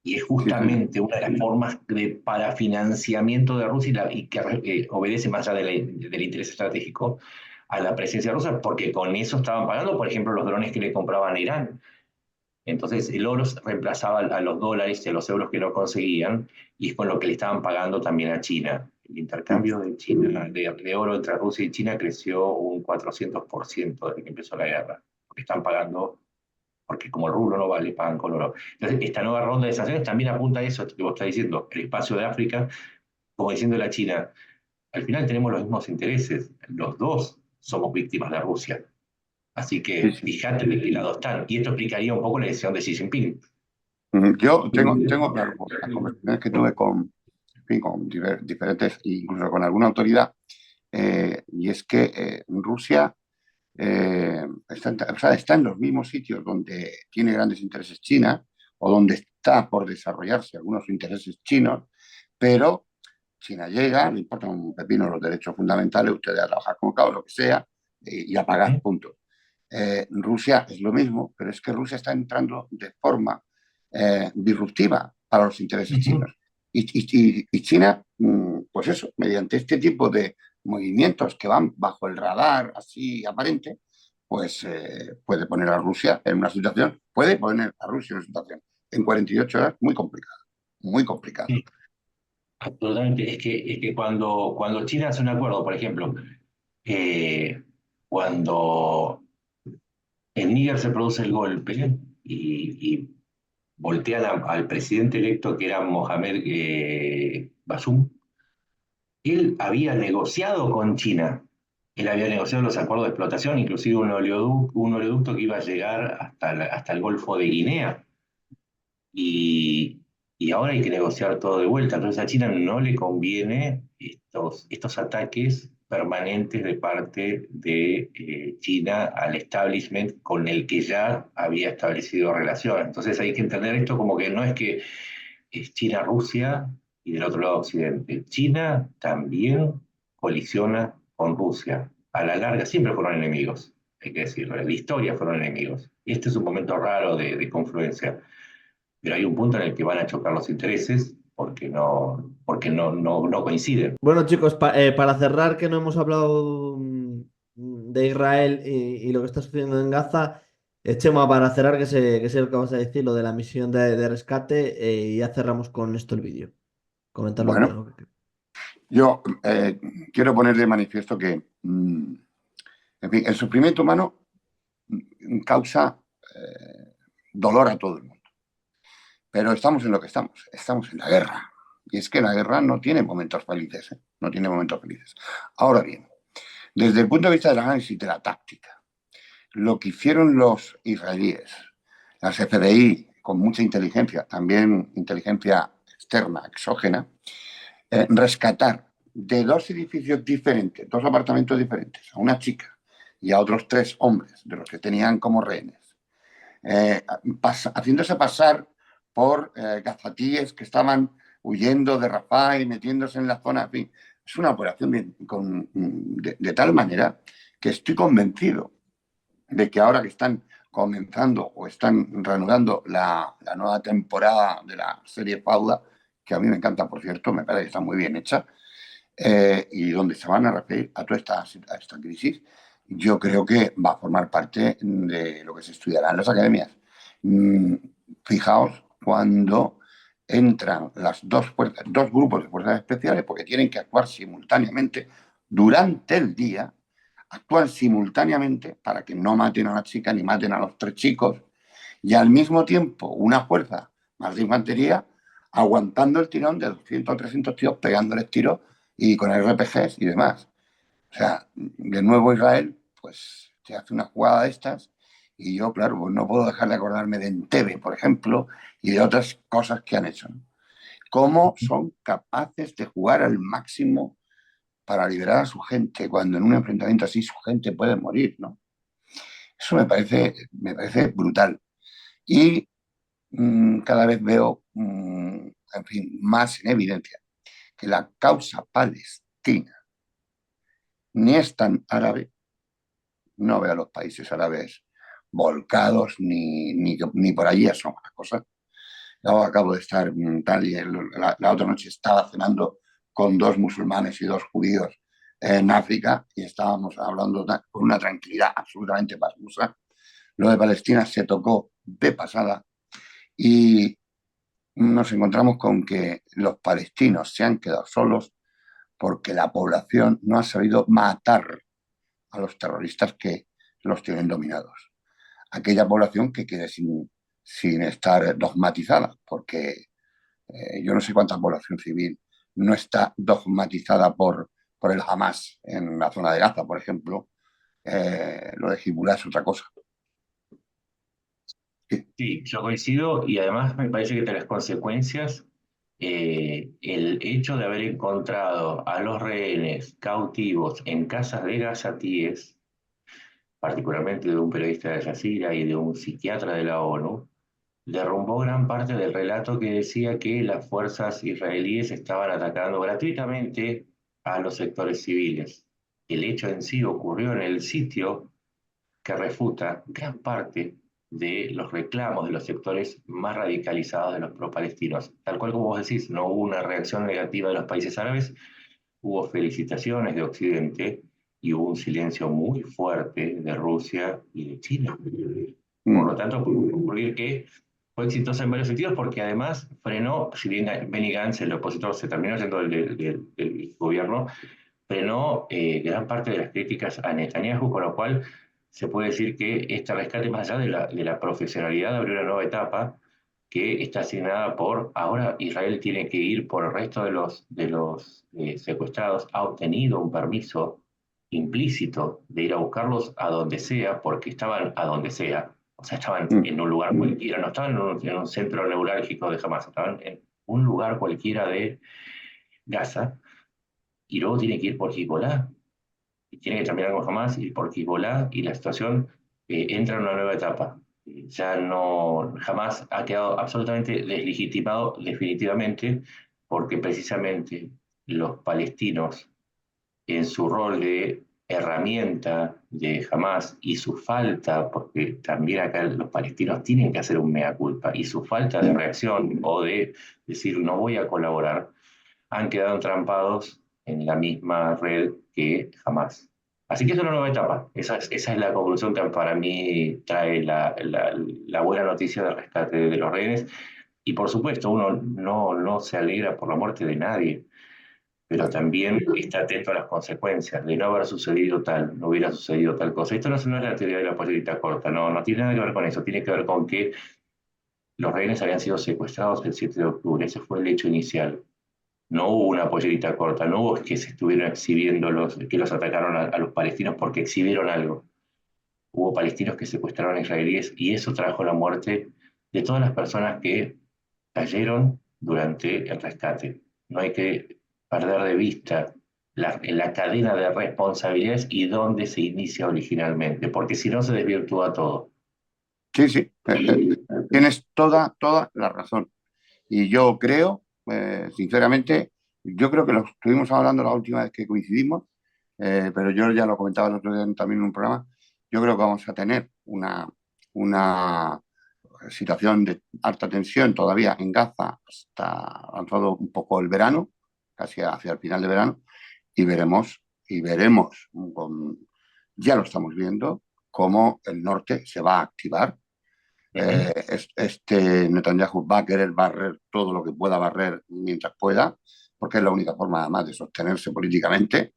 Y es justamente una de las formas para financiamiento de Rusia y que obedece más allá del interés estratégico a la presencia rusa, porque con eso estaban pagando, por ejemplo, los drones que le compraban a Irán. Entonces el oro reemplazaba a los dólares y a los euros que no conseguían, y es con lo que le estaban pagando también a China. El intercambio de oro entre Rusia y China creció un 400% desde que empezó la guerra, porque están pagando, porque como el rublo no vale, pagan con oro. Entonces, esta nueva ronda de sanciones también apunta a eso que vos estás diciendo, el espacio de África, como diciendo la China, al final tenemos los mismos intereses, los dos somos víctimas de Rusia. Así que fíjate de qué lado están. Y esto explicaría un poco la decisión de Xi Jinping. Yo tengo claro, por las conversaciones que tuve con, en fin, con diferentes, incluso con alguna autoridad, y es que Rusia está en los mismos sitios donde tiene grandes intereses China o donde está por desarrollarse algunos intereses chinos, pero China llega, le importa un pepino los derechos fundamentales, usted a trabajar como cabo, lo que sea, y a pagar, punto. Rusia es lo mismo, pero es que Rusia está entrando de forma disruptiva para los intereses chinos. Y China, pues eso, mediante este tipo de movimientos que van bajo el radar así aparente, pues puede poner a Rusia en una situación, puede poner a Rusia en una situación en 48 horas muy complicada, muy complicada. Sí, absolutamente. Es que cuando China hace un acuerdo, por ejemplo, cuando en Níger se produce el golpe y voltean al presidente electo que era Mohamed Bazoum, él había negociado con China. Él había negociado los acuerdos de explotación, inclusive un oleoducto que iba a llegar hasta el Golfo de Guinea. Y, y ahora hay que negociar todo de vuelta. Entonces a China no le conviene estos ataques permanentes de parte de China al establishment con el que ya había establecido relaciones. Entonces hay que entender esto como que no es que es China-Rusia y del otro lado Occidente. China también colisiona con Rusia. A la larga siempre fueron enemigos, hay que decirlo. En la historia fueron enemigos. Este es un momento raro de confluencia, pero hay un punto en el que van a chocar los intereses porque no coinciden. Bueno, chicos, para cerrar, que no hemos hablado de Israel y lo que está sucediendo en Gaza, Chema, para cerrar, que sé lo que vas a decir, lo de la misión de rescate, y ya cerramos con esto el vídeo. Comentar lo Bueno, que... yo quiero poner de manifiesto que, en fin, el sufrimiento humano causa dolor a todo el mundo. Pero estamos en lo que estamos en la guerra. Y es que la guerra no tiene momentos felices, ¿eh? No tiene momentos felices. Ahora bien, desde el punto de vista del análisis de la táctica, lo que hicieron los israelíes, las FDI, con mucha inteligencia, también inteligencia externa, exógena, rescatar de dos edificios diferentes, dos apartamentos diferentes, a una chica y a otros 3 hombres, de los que tenían como rehenes, haciéndose pasar por gazatíes que estaban huyendo de Rafah y metiéndose en la zona. En fin, es una operación de tal manera que estoy convencido de que ahora que están comenzando o están reanudando la nueva temporada de la serie Fauda, que a mí me encanta, por cierto, me parece que está muy bien hecha, y donde se van a referir a toda esta crisis, yo creo que va a formar parte de lo que se estudiará en las academias. Fijaos cuando entran las dos grupos de fuerzas especiales, porque tienen que actuar simultáneamente durante el día, actúan simultáneamente para que no maten a la chica ni maten a los 3 chicos, y al mismo tiempo una fuerza más de infantería aguantando el tirón de 200 o 300 tíos pegándoles tiros y con RPGs y demás. O sea, de nuevo Israel, pues se hace una jugada de estas y yo, claro, pues no puedo dejar de acordarme de Entebbe, por ejemplo, y de otras cosas que han hecho, ¿no? Cómo son capaces de jugar al máximo para liberar a su gente, cuando en un enfrentamiento así su gente puede morir, ¿no? Eso me parece brutal. Y cada vez veo, en fin, más en evidencia que la causa palestina ni es tan árabe, no veo a los países árabes volcados ni por allí asoma la cosa. Yo acabo de estar tal y la otra noche estaba cenando con 2 musulmanes y 2 judíos en África y estábamos hablando con una tranquilidad absolutamente pasmosa. Lo de Palestina se tocó de pasada y nos encontramos con que los palestinos se han quedado solos porque la población no ha sabido matar a los terroristas que los tienen dominados. Aquella población que quede sin estar dogmatizada, porque yo no sé cuánta población civil no está dogmatizada por el Hamas en la zona de Gaza, por ejemplo. Lo de Hezbollah es otra cosa. Sí. Sí, yo coincido y además me parece que entre las consecuencias, el hecho de haber encontrado a los rehenes cautivos en casas de gazatíes, particularmente de un periodista de Al Jazeera y de un psiquiatra de la ONU, derrumbó gran parte del relato que decía que las fuerzas israelíes estaban atacando gratuitamente a los sectores civiles. El hecho en sí ocurrió en el sitio que refuta gran parte de los reclamos de los sectores más radicalizados de los pro-palestinos. Tal cual como vos decís, no hubo una reacción negativa de los países árabes, hubo felicitaciones de Occidente y hubo un silencio muy fuerte de Rusia y de China. Por lo tanto, podemos concluir que fue exitosa en varios sentidos porque además frenó, si bien Benny Gantz, el opositor, se terminó yendo del gobierno, frenó gran parte de las críticas a Netanyahu, con lo cual se puede decir que este rescate, más allá de la profesionalidad, abrió una nueva etapa que está asignada por, ahora Israel tiene que ir por el resto de los secuestrados, ha obtenido un permiso implícito de ir a buscarlos a donde sea, porque estaban a donde sea, o sea, estaban en un lugar cualquiera, no estaban en un centro neurálgico de Hamas, estaban en un lugar cualquiera de Gaza, y luego tiene que ir por Hezbollah, y tiene que terminar con Hamas y por Hezbollah, y la situación entra en una nueva etapa. ya no, jamás ha quedado absolutamente deslegitimado definitivamente, porque precisamente los palestinos, en su rol de herramienta de Hamas y su falta, porque también acá los palestinos tienen que hacer un mea culpa, y su falta de reacción o de decir no voy a colaborar, han quedado entrampados en la misma red que Hamas. Así que es una nueva etapa. Esa es la conclusión que para mí trae la buena noticia del rescate de los rehenes. Y por supuesto, uno no se alegra por la muerte de nadie, pero también está atento a las consecuencias de no haber sucedido tal, no hubiera sucedido tal cosa. Esto no es la teoría de la política corta, no tiene nada que ver con eso, tiene que ver con que los rehenes habían sido secuestrados el 7 de octubre, ese fue el hecho inicial. No hubo una pollerita corta, no hubo que se estuvieron exhibiendo que los atacaron a los palestinos porque exhibieron algo. Hubo palestinos que secuestraron a israelíes y eso trajo la muerte de todas las personas que cayeron durante el rescate. No hay que perder de vista la cadena de responsabilidades y dónde se inicia originalmente, porque si no se desvirtúa todo. Sí, sí, tienes toda la razón. Y yo creo, sinceramente, yo creo que lo estuvimos hablando la última vez que coincidimos, pero yo ya lo comentaba el otro día también en un programa, yo creo que vamos a tener una situación de alta tensión todavía en Gaza hasta avanzado un poco el verano, casi hacia el final de verano, y veremos, ya lo estamos viendo, cómo el norte se va a activar. Este Netanyahu va a querer barrer todo lo que pueda barrer mientras pueda, porque es la única forma además de sostenerse políticamente,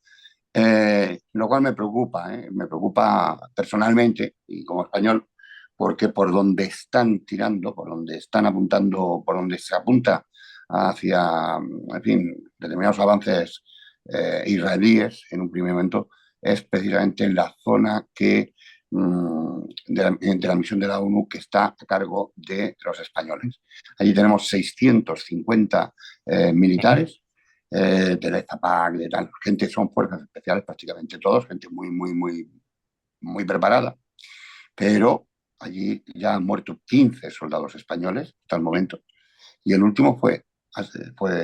lo cual me preocupa personalmente y como español, porque por donde están tirando, por donde están apuntando, por donde se apunta hacia, en fin, determinados avances israelíes en un primer momento, es precisamente en la zona de la misión de la ONU que está a cargo de los españoles. Allí tenemos 650 militares de Zapac, de tal, gente, son fuerzas especiales prácticamente todos, gente muy preparada, pero allí ya han muerto 15 soldados españoles hasta el momento, y el último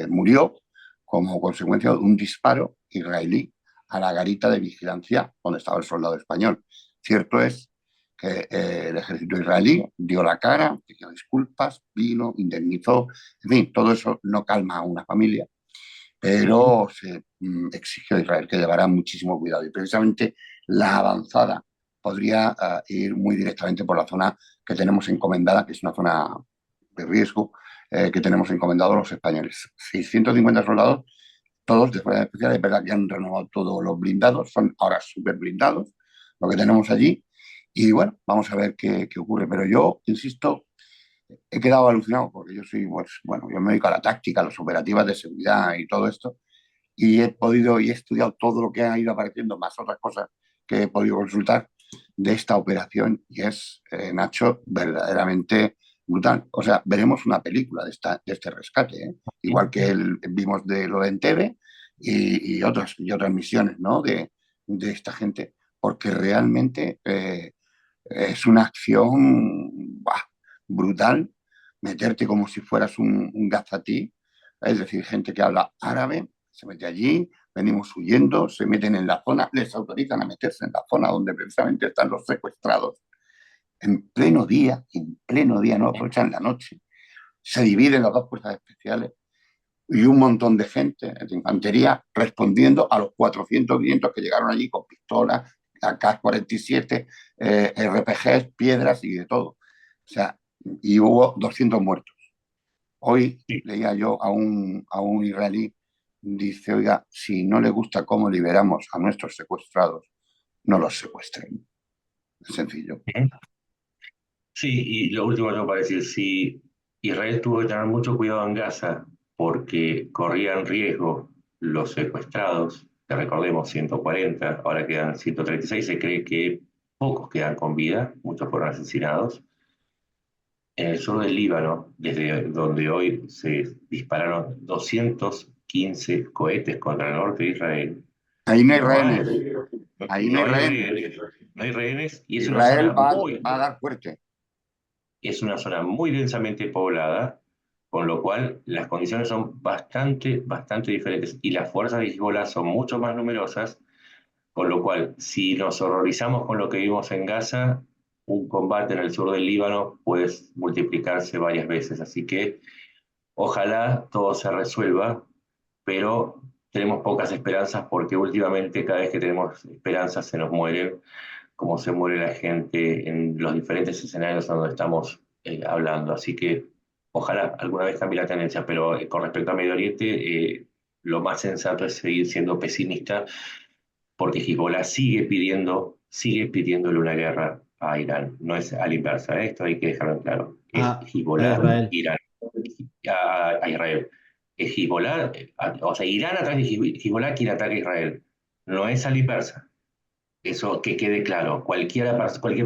murió como consecuencia de un disparo israelí a la garita de vigilancia donde estaba el soldado español. Cierto es que el ejército israelí dio la cara, pidió disculpas, vino, indemnizó, en fin, todo eso no calma a una familia, pero se exigió a Israel que llevara muchísimo cuidado. Y precisamente la avanzada podría ir muy directamente por la zona que tenemos encomendada, que es una zona de riesgo, que tenemos encomendado los españoles. 650 soldados, todos de fuerza especial, es verdad que han renovado todos los blindados, son ahora súper blindados, lo que tenemos allí. Y bueno, vamos a ver qué ocurre. Pero yo, insisto, he quedado alucinado porque yo soy, pues, bueno, yo me dedico a la táctica, a las operativas de seguridad y todo esto, y he podido y he estudiado todo lo que ha ido apareciendo, más otras cosas que he podido consultar de esta operación, y es, Nacho, verdaderamente brutal. O sea, veremos una película de este rescate, ¿eh? Igual que vimos de lo de Entebbe y otras misiones, ¿no? de esta gente, porque realmente es una acción brutal, meterte como si fueras un gazatí, es decir, gente que habla árabe, se mete allí, venimos huyendo, se meten en la zona, les autorizan a meterse en la zona donde precisamente están los secuestrados, en pleno día, no aprovechan la noche, se dividen las dos fuerzas especiales y un montón de gente de infantería respondiendo a los 400 500 que llegaron allí con pistolas, AK-47, RPGs, piedras y de todo. O sea, y hubo 200 muertos. Hoy leía yo a un israelí, dice, oiga, si no le gusta cómo liberamos a nuestros secuestrados, no los secuestren. Es sencillo. Sí, y lo último que tengo para decir, si Israel tuvo que tener mucho cuidado en Gaza porque corrían riesgo los secuestrados, que recordemos 140, ahora quedan 136, se cree que pocos quedan con vida, muchos fueron asesinados. En el sur del Líbano, desde donde hoy se dispararon 215 cohetes contra el norte de Israel, Ahí no hay no hay, rehenes. Ahí no hay no hay rehenes. rehenes, no hay rehenes y es una Israel zona va muy, a dar fuerte. es una zona muy densamente poblada, con lo cual las condiciones son bastante diferentes y las fuerzas de Hezbollah son mucho más numerosas, con lo cual si nos horrorizamos con lo que vimos en Gaza, un combate en el sur del Líbano puede multiplicarse varias veces. Así que ojalá todo se resuelva, pero tenemos pocas esperanzas porque últimamente cada vez que tenemos esperanzas se nos mueren, como se muere la gente en los diferentes escenarios donde estamos hablando. Así que ojalá alguna vez cambie la tendencia, pero con respecto a Medio Oriente, lo más sensato es seguir siendo pesimista porque Hezbollah sigue pidiéndole una guerra a Irán. No es a la inversa, ¿eh? Esto hay que dejarlo en claro. Es A Hezbollah, Israel. Irán, a Israel. Es Hezbollah, o sea, Irán atrás de Hezbollah quiere atacar a Israel. No es a la inversa. Eso que quede claro. Cualquier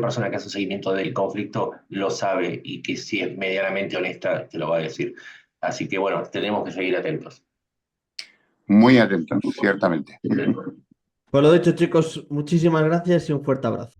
persona que hace un seguimiento del conflicto lo sabe y que si es medianamente honesta te lo va a decir. Así que bueno, tenemos que seguir atentos. Muy atentos, ciertamente. Pues lo dicho, chicos, muchísimas gracias y un fuerte abrazo.